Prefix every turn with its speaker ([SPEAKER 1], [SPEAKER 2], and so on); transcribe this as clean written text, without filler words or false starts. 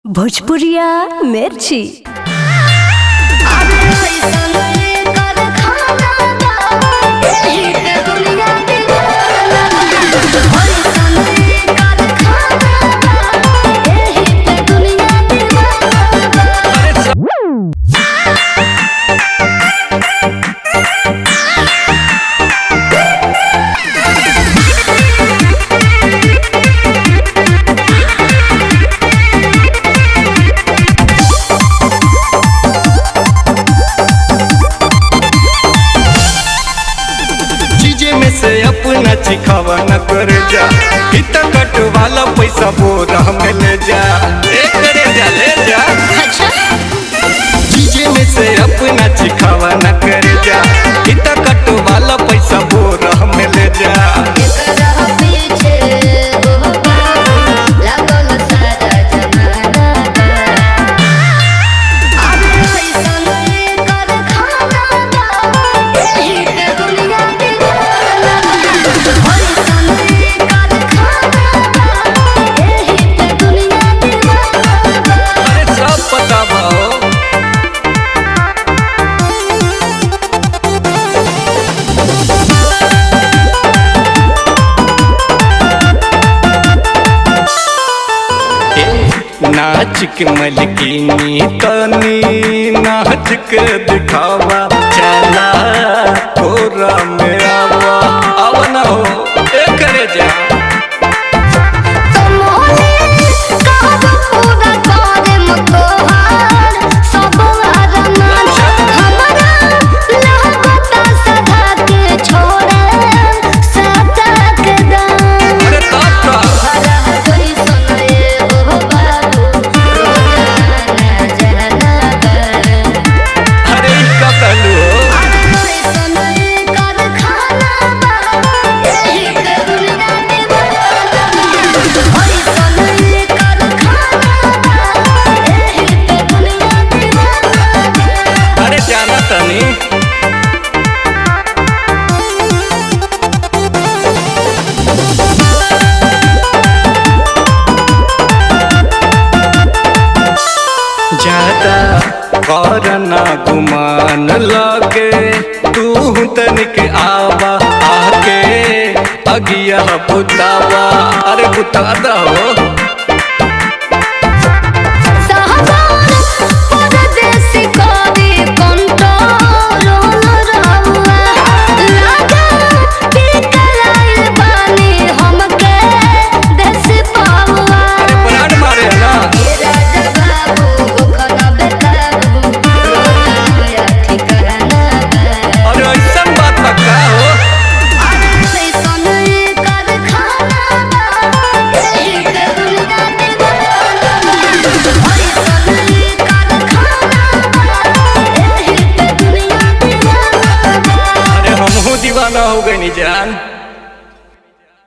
[SPEAKER 1] भोजपुरिया मिर्ची।
[SPEAKER 2] अपना चिखावा न कर जा इत कट वाला पैसा बोर हमें ले जा करे जा ले जा। चीजे में से अपना चिखावा न कर जा इत कट वाला पैसा बोर हमें ले जा। नाच के मलकिनी तनी नाच के दिखावा चला तोरा में आवा आवा ना हो करे जा। करना गुमान लगे तू तनिक आवा आके अगिया बुतावा अरे बुता दो। दीवाना हो गई जान।